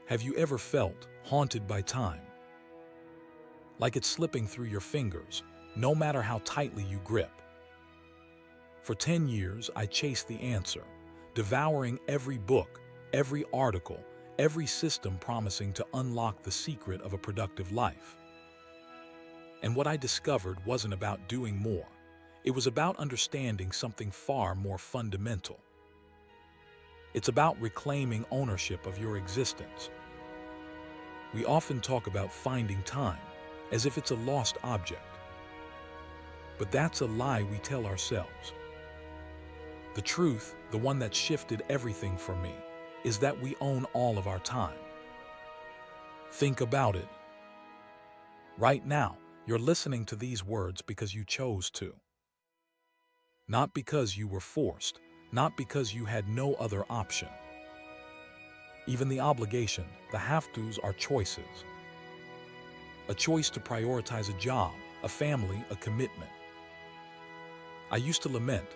Have you ever felt haunted by time? Like it's slipping through your fingers, no matter how tightly you grip. For 10 years, I chased the answer, devouring every book, every article, every system promising to unlock the secret of a productive life. And what I discovered wasn't about doing more. It was about understanding something far more fundamental. It's about reclaiming ownership of your existence. We often talk about finding time, as if it's a lost object. But that's a lie we tell ourselves. The truth, the one that shifted everything for me, is that we own all of our time. Think about it. Right now, you're listening to these words because you chose to. Not because you were forced, not because you had no other option. Even the obligation, the have-tos, are choices. A choice to prioritize a job, a family, a commitment. I used to lament,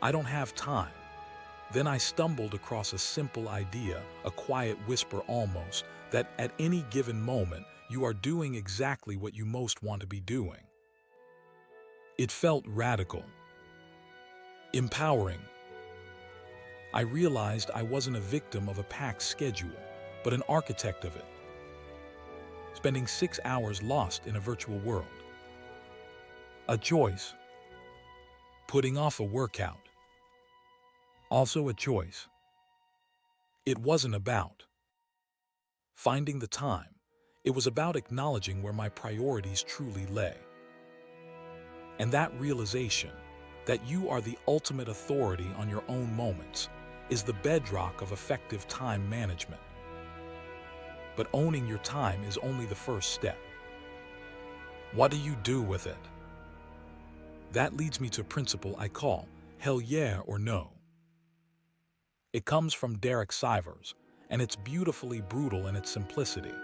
I don't have time. Then I stumbled across a simple idea, a quiet whisper almost, that at any given moment, you are doing exactly what you most want to be doing. It felt radical, empowering. I realized I wasn't a victim of a packed schedule, but an architect of it. Spending 6 hours lost in a virtual world. A choice. Putting off a workout. Also a choice. It wasn't about finding the time. It was about acknowledging where my priorities truly lay. And that realization, that you are the ultimate authority on your own moments, is the bedrock of effective time management. But owning your time is only the first step. What do you do with it? That leads me to a principle I call hell yeah or no. It comes from Derek Sivers, and it's beautifully brutal in its simplicity.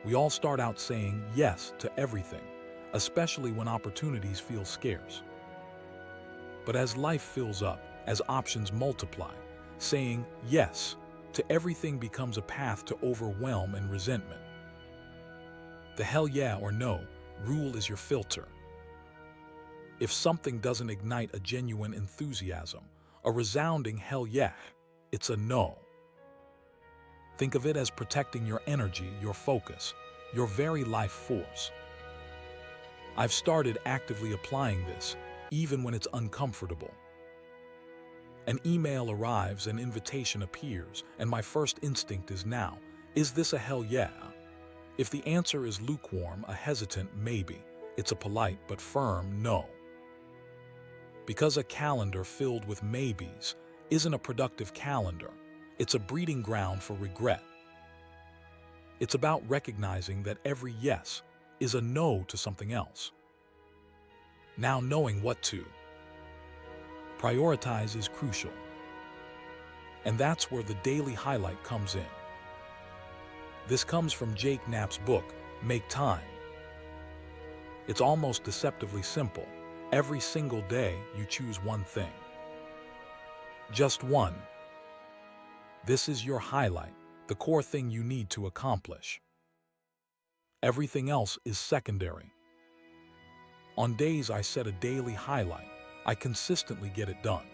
We all start out saying yes to everything, especially when opportunities feel scarce. But as life fills up, as options multiply, saying yes to everything becomes a path to overwhelm and resentment. The hell yeah or no rule is your filter. If something doesn't ignite a genuine enthusiasm, a resounding hell yeah, it's a no. Think of it as protecting your energy, your focus, your very life force. I've started actively applying this, even when it's uncomfortable. An email arrives, an invitation appears, and my first instinct is now, is this a hell yeah? If the answer is lukewarm, a hesitant maybe, it's a polite but firm no. Because a calendar filled with maybes isn't a productive calendar, it's a breeding ground for regret. It's about recognizing that every yes is a no to something else. Now knowing what to prioritize is crucial. And that's where the daily highlight comes in. This comes from Jake Knapp's book, Make Time. It's almost deceptively simple. Every single day, you choose one thing. Just one. This is your highlight, the core thing you need to accomplish. Everything else is secondary. On days I set a daily highlight, I consistently get it done.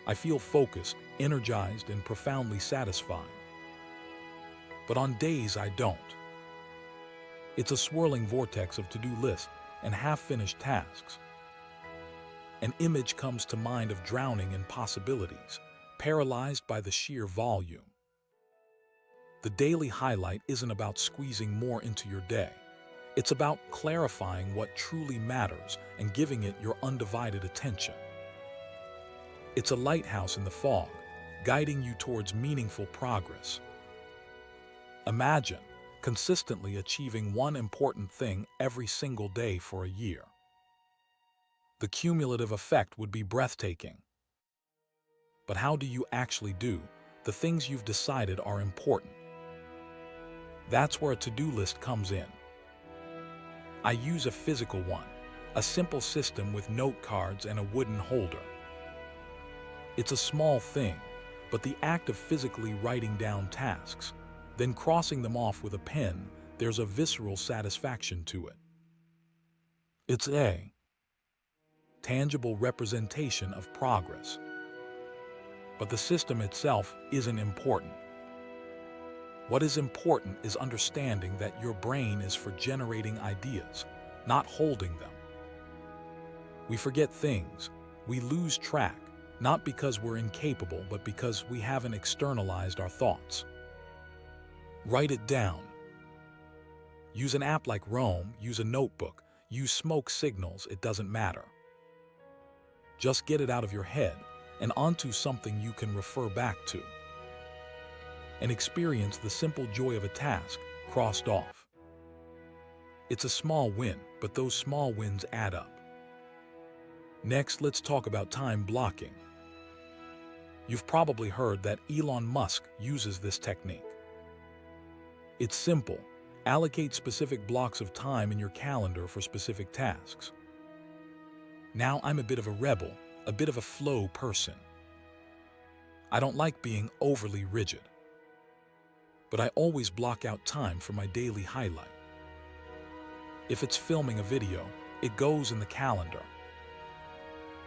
I feel focused, energized, and profoundly satisfied. But on days I don't, it's a swirling vortex of to-do lists and half-finished tasks. An image comes to mind of drowning in possibilities, paralyzed by the sheer volume. The daily highlight isn't about squeezing more into your day. It's about clarifying what truly matters and giving it your undivided attention. It's a lighthouse in the fog, guiding you towards meaningful progress. Imagine consistently achieving one important thing every single day for a year. The cumulative effect would be breathtaking. But how do you actually do the things you've decided are important? That's where a to-do list comes in. I use a physical one, a simple system with note cards and a wooden holder. It's a small thing, but the act of physically writing down tasks, then crossing them off with a pen, there's a visceral satisfaction to it. It's a tangible representation of progress. But the system itself isn't important. What is important is understanding that your brain is for generating ideas, not holding them. We forget things, we lose track, not because we're incapable, but because we haven't externalized our thoughts. Write it down. Use an app like Roam, use a notebook, use smoke signals, it doesn't matter. Just get it out of your head and onto something you can refer back to. And experience the simple joy of a task crossed off. It's a small win, but those small wins add up. Next, let's talk about time blocking. You've probably heard that Elon Musk uses this technique. It's simple. Allocate specific blocks of time in your calendar for specific tasks. Now I'm a bit of a rebel, a bit of a flow person. I don't like being overly rigid, but I always block out time for my daily highlight. If it's filming a video, it goes in the calendar.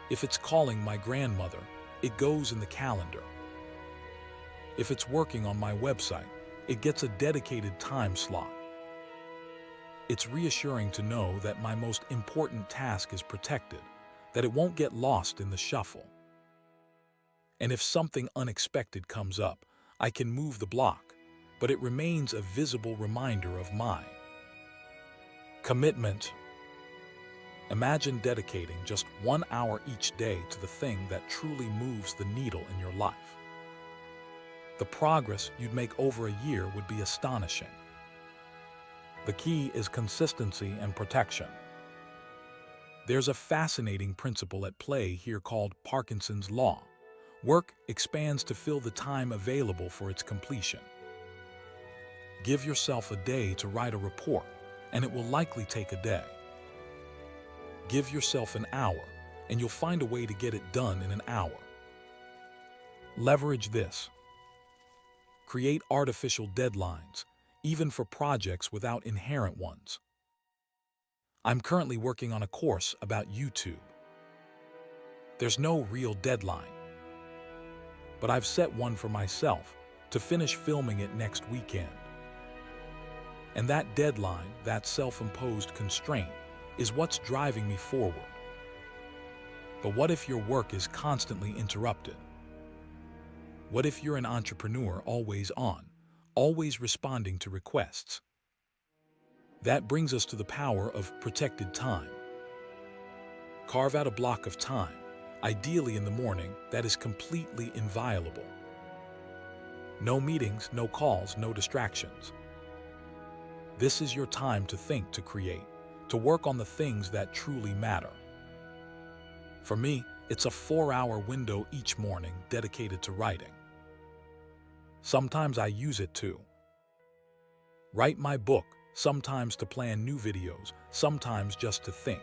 If it's calling my grandmother, it goes in the calendar. If it's working on my website, it gets a dedicated time slot. It's reassuring to know that my most important task is protected, that it won't get lost in the shuffle. And if something unexpected comes up, I can move the block, but it remains a visible reminder of my commitment. Imagine dedicating just 1 hour each day to the thing that truly moves the needle in your life. The progress you'd make over a year would be astonishing. The key is consistency and protection. There's a fascinating principle at play here called Parkinson's Law. Work expands to fill the time available for its completion. Give yourself a day to write a report, and it will likely take a day. Give yourself an hour, and you'll find a way to get it done in an hour. Leverage this. Create artificial deadlines, even for projects without inherent ones. I'm currently working on a course about YouTube. There's no real deadline, but I've set one for myself to finish filming it next weekend. And that deadline, that self-imposed constraint, is what's driving me forward. But what if your work is constantly interrupted? What if you're an entrepreneur always on, always responding to requests? That brings us to the power of protected time. Carve out a block of time, ideally in the morning, that is completely inviolable. No meetings, no calls, no distractions. This is your time to think, to create, to work on the things that truly matter. For me, it's a 4-hour window each morning dedicated to writing. Sometimes I use it to write my book, sometimes to plan new videos, sometimes just to think.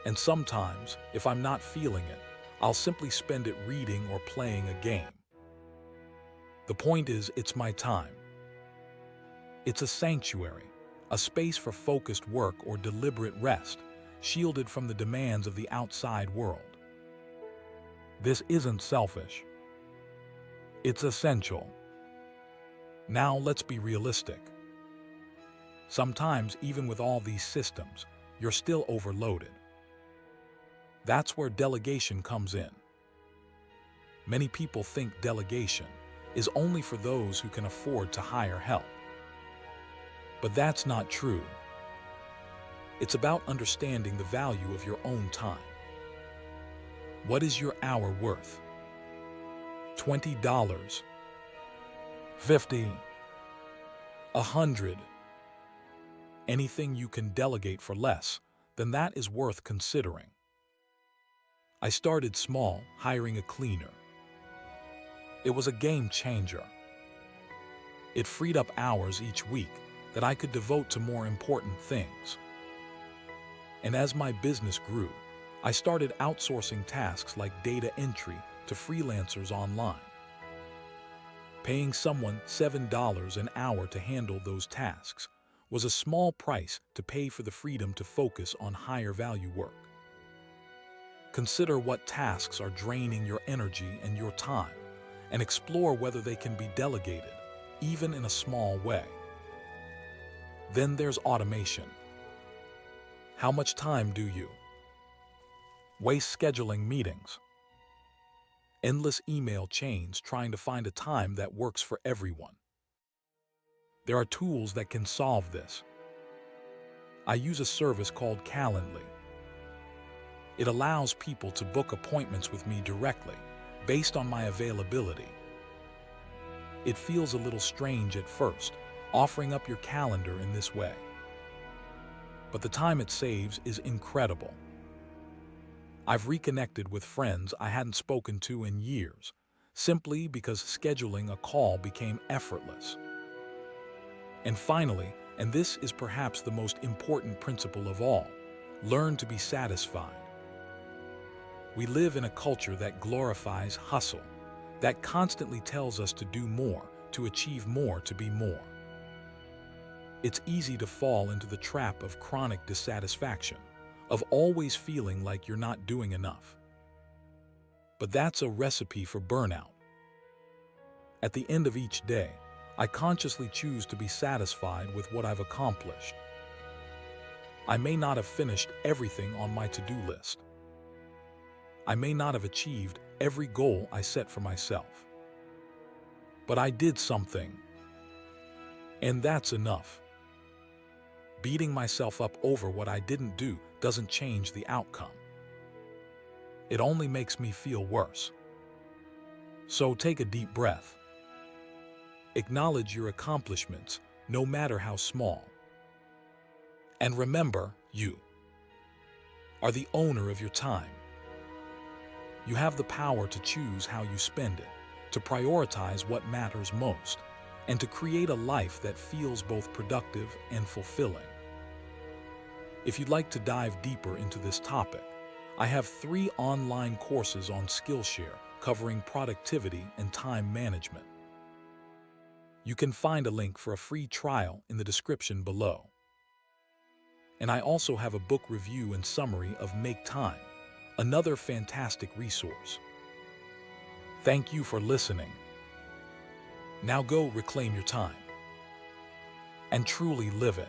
And sometimes, if I'm not feeling it, I'll simply spend it reading or playing a game. The point is, it's my time. It's a sanctuary, a space for focused work or deliberate rest, shielded from the demands of the outside world. This isn't selfish. It's essential. Now let's be realistic. Sometimes, even with all these systems, you're still overloaded. That's where delegation comes in. Many people think delegation is only for those who can afford to hire help. But that's not true. It's about understanding the value of your own time. What is your hour worth? $20, $50, $100. Anything you can delegate for less, then that is worth considering. I started small, hiring a cleaner. It was a game changer. It freed up hours each week that I could devote to more important things. And as my business grew, I started outsourcing tasks like data entry, to freelancers online. Paying someone $7 an hour to handle those tasks was a small price to pay for the freedom to focus on higher value work. Consider what tasks are draining your energy and your time, and explore whether they can be delegated, even in a small way. Then there's automation. How much time do you waste scheduling meetings? Endless email chains trying to find a time that works for everyone. There are tools that can solve this. I use a service called Calendly. It allows people to book appointments with me directly, based on my availability. It feels a little strange at first, offering up your calendar in this way. But the time it saves is incredible. I've reconnected with friends I hadn't spoken to in years, simply because scheduling a call became effortless. And finally, and this is perhaps the most important principle of all, learn to be satisfied. We live in a culture that glorifies hustle, that constantly tells us to do more, to achieve more, to be more. It's easy to fall into the trap of chronic dissatisfaction, of always feeling like you're not doing enough. But that's a recipe for burnout. At the end of each day, I consciously choose to be satisfied with what I've accomplished. I may not have finished everything on my to-do list. I may not have achieved every goal I set for myself. But I did something. And that's enough. Beating myself up over what I didn't do doesn't change the outcome. It only makes me feel worse. So take a deep breath. Acknowledge your accomplishments, no matter how small. And remember, you are the owner of your time. You have the power to choose how you spend it, to prioritize what matters most, and to create a life that feels both productive and fulfilling. If you'd like to dive deeper into this topic, I have 3 online courses on Skillshare covering productivity and time management. You can find a link for a free trial in the description below. And I also have a book review and summary of Make Time, another fantastic resource. Thank you for listening. Now go reclaim your time and truly live it.